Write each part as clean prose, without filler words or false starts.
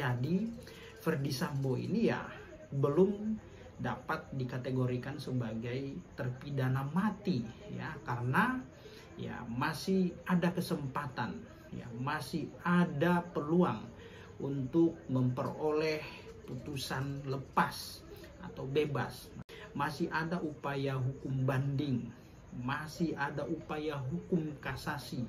Jadi Ferdy Sambo ini ya belum dapat dikategorikan sebagai terpidana mati ya, karena ya masih ada kesempatan ya, masih ada peluang untuk memperoleh putusan lepas atau bebas. Masih ada upaya hukum banding, masih ada upaya hukum kasasi,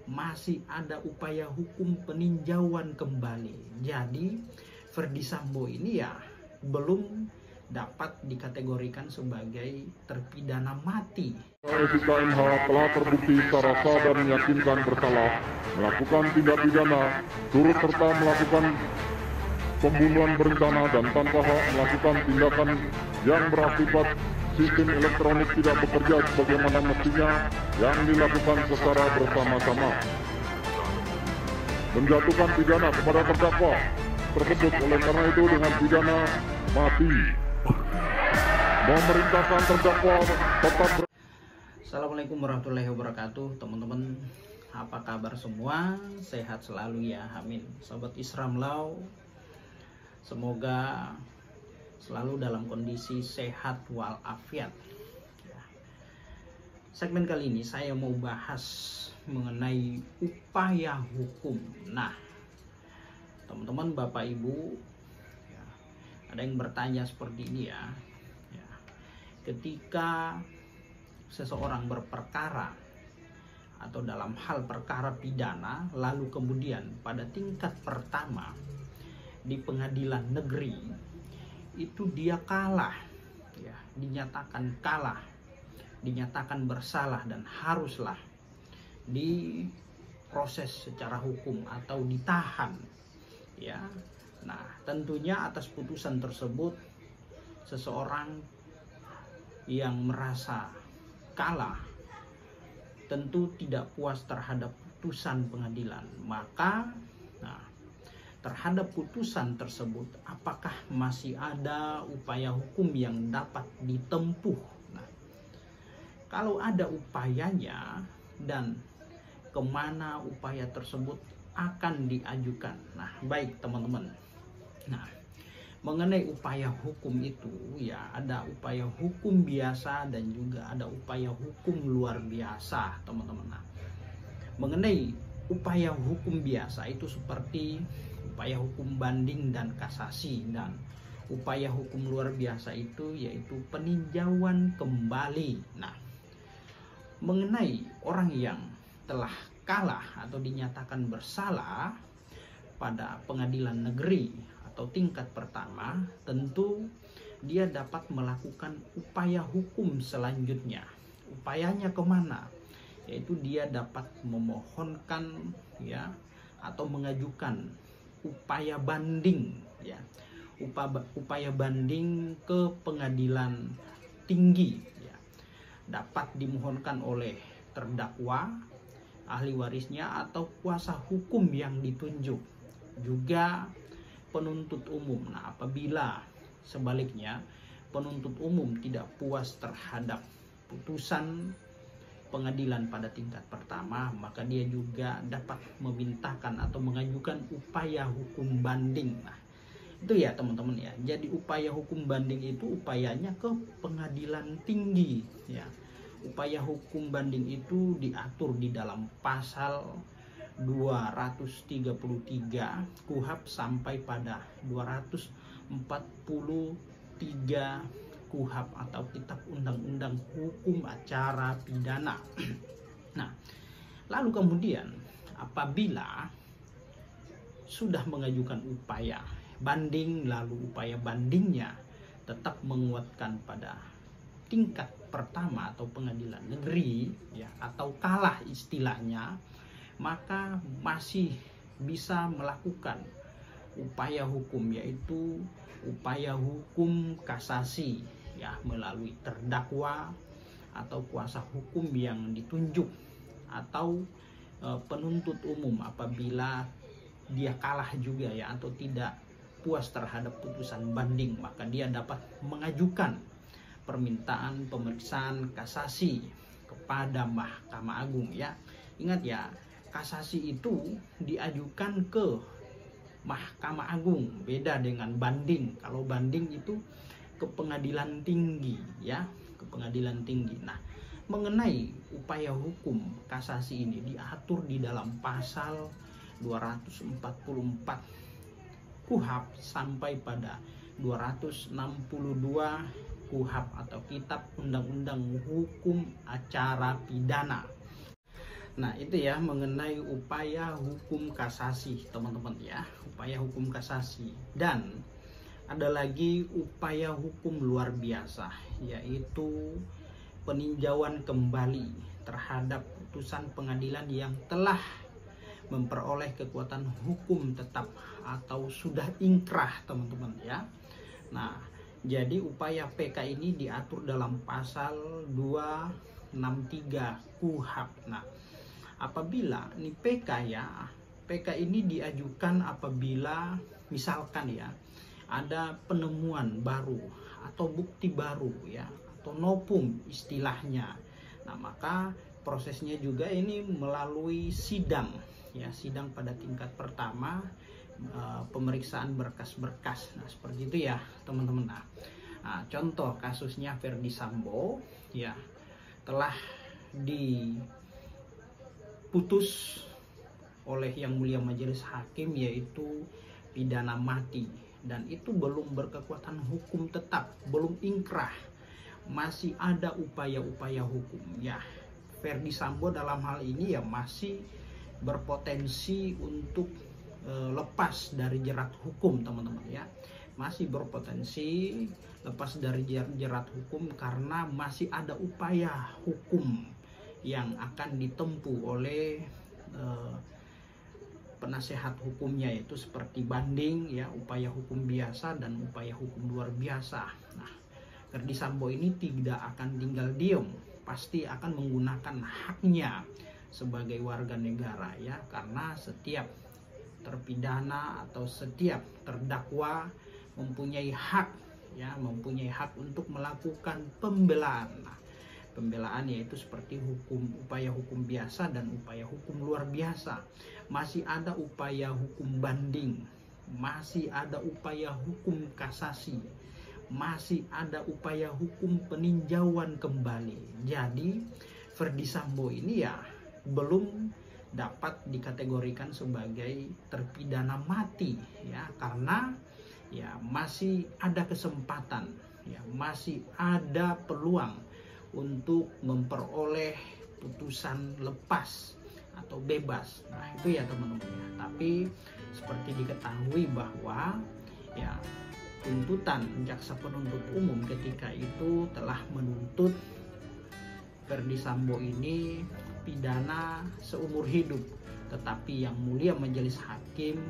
masih ada upaya hukum peninjauan kembali. Jadi Ferdy Sambo ini ya belum dapat dikategorikan sebagai terpidana mati. SIKMH telah terbukti secara sah dan meyakinkan bersalah melakukan tindak pidana turut serta melakukan pembunuhan berencana dan tanpa hak melakukan tindakan yang berakibat sistem elektronik tidak bekerja sebagaimana mestinya yang dilakukan secara bersama-sama. Menjatuhkan pidana kepada terdakwa tersebut oleh karena itu dengan pidana mati. Memerintahkan terdakwa tetap. Assalamualaikum warahmatullahi wabarakatuh, teman-teman. Apa kabar semua? Sehat selalu ya, amin. Sobat Isram Law, semoga selalu dalam kondisi sehat walafiat. Segmen kali ini saya mau bahas mengenai upaya hukum. Nah, teman-teman, Bapak Ibu, ada yang bertanya seperti ini ya. Ketika seseorang berperkara atau dalam hal perkara pidana, lalu kemudian pada tingkat pertama di pengadilan negeri itu dia kalah ya, dinyatakan kalah, dinyatakan bersalah dan haruslah diproses secara hukum atau ditahan ya. Nah, tentunya atas putusan tersebut seseorang yang merasa kalah tentu tidak puas terhadap putusan pengadilan. Maka terhadap putusan tersebut apakah masih ada upaya hukum yang dapat ditempuh? Nah, kalau ada upayanya dan kemana upaya tersebut akan diajukan. Nah, baik teman-teman. Nah, mengenai upaya hukum itu ya, ada upaya hukum biasa dan juga ada upaya hukum luar biasa, teman-teman. Nah, mengenai upaya hukum biasa itu seperti upaya hukum banding dan kasasi, dan upaya hukum luar biasa itu yaitu peninjauan kembali. Nah, mengenai orang yang telah kalah atau dinyatakan bersalah pada pengadilan negeri atau tingkat pertama, tentu dia dapat melakukan upaya hukum selanjutnya. Upayanya kemana? Yaitu dia dapat memohonkan ya, atau mengajukan upaya banding ya, upaya banding ke pengadilan tinggi ya. Dapat dimohonkan oleh terdakwa, ahli warisnya, atau kuasa hukum yang ditunjuk, juga penuntut umum. Nah, apabila sebaliknya penuntut umum tidak puas terhadap putusan pengadilan pada tingkat pertama, maka dia juga dapat memintakan atau mengajukan upaya hukum banding. Nah, itu ya teman-teman ya. Jadi upaya hukum banding itu upayanya ke pengadilan tinggi ya. Upaya hukum banding itu diatur di dalam pasal 233 KUHP sampai pada 243 KUHP atau Kitab Undang-Undang Hukum Acara Pidana. Nah, lalu kemudian apabila sudah mengajukan upaya banding, lalu upaya bandingnya tetap menguatkan pada tingkat pertama atau pengadilan negeri ya, atau kalah istilahnya, maka masih bisa melakukan upaya hukum, yaitu upaya hukum kasasi ya, melalui terdakwa atau kuasa hukum yang ditunjuk atau penuntut umum apabila dia kalah juga ya, atau tidak puas terhadap putusan banding, maka dia dapat mengajukan permintaan pemeriksaan kasasi kepada Mahkamah Agung ya. Ingat ya, kasasi itu diajukan ke Mahkamah Agung, beda dengan banding. Kalau banding itu ke pengadilan tinggi, ya, ke pengadilan tinggi. Nah, mengenai upaya hukum kasasi ini diatur di dalam pasal 244 KUHP sampai pada 262 KUHP atau Kitab Undang-Undang Hukum Acara Pidana. Nah, itu ya mengenai upaya hukum kasasi, teman-teman ya, upaya hukum kasasi. Dan ada lagi upaya hukum luar biasa, yaitu peninjauan kembali terhadap putusan pengadilan yang telah memperoleh kekuatan hukum tetap atau sudah ingkrah, teman-teman ya. Nah, jadi upaya PK ini diatur dalam pasal 263 KUHP. Nah, apabila ini PK ya, PK ini diajukan apabila misalkan ya ada penemuan baru atau bukti baru ya, atau novum istilahnya. Nah, maka prosesnya juga ini melalui sidang ya, sidang pada tingkat pertama, pemeriksaan berkas-berkas. Nah, seperti itu ya teman-teman. Nah, contoh kasusnya Ferdy Sambo ya, telah diputus oleh Yang Mulia Majelis Hakim yaitu pidana mati, dan itu belum berkekuatan hukum tetap, belum ingkrah, masih ada upaya-upaya hukum ya. Ferdy Sambo dalam hal ini ya masih berpotensi untuk lepas dari jerat hukum, teman-teman ya, masih berpotensi lepas dari jerat hukum karena masih ada upaya hukum yang akan ditempuh oleh penasehat hukumnya, yaitu seperti banding ya, upaya hukum biasa dan upaya hukum luar biasa. Nah, Ferdy Sambo ini tidak akan tinggal diam, pasti akan menggunakan haknya sebagai warga negara ya, karena setiap terpidana atau setiap terdakwa mempunyai hak ya, mempunyai hak untuk melakukan pembelaan. Nah, pembelaan yaitu seperti upaya hukum biasa dan upaya hukum luar biasa. Masih ada upaya hukum banding, masih ada upaya hukum kasasi, masih ada upaya hukum peninjauan kembali. Jadi Ferdy Sambo ini ya belum dapat dikategorikan sebagai terpidana mati ya, karena ya masih ada kesempatan ya, masih ada peluang untuk memperoleh putusan lepas atau bebas. Nah, itu ya teman-teman ya. Tapi seperti diketahui bahwa ya tuntutan jaksa penuntut umum ketika itu telah menuntut Ferdy Sambo ini pidana seumur hidup, tetapi Yang Mulia Majelis Hakim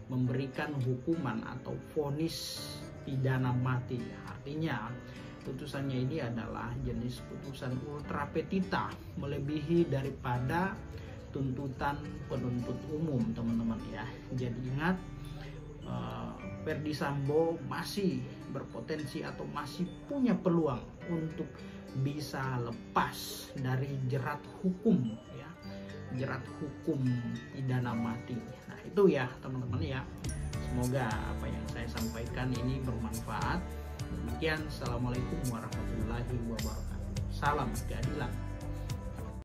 memberikan hukuman atau vonis pidana mati. Artinya putusannya ini adalah jenis putusan ultra petita, melebihi daripada tuntutan penuntut umum, teman-teman ya. Jadi ingat, Ferdy Sambo masih berpotensi atau masih punya peluang untuk bisa lepas dari jerat hukum ya, jerat hukum pidana mati. Nah, itu ya teman-teman ya. Semoga apa yang saya sampaikan ini bermanfaat. Demikian, assalamualaikum warahmatullahi wabarakatuh. Salam keadilan.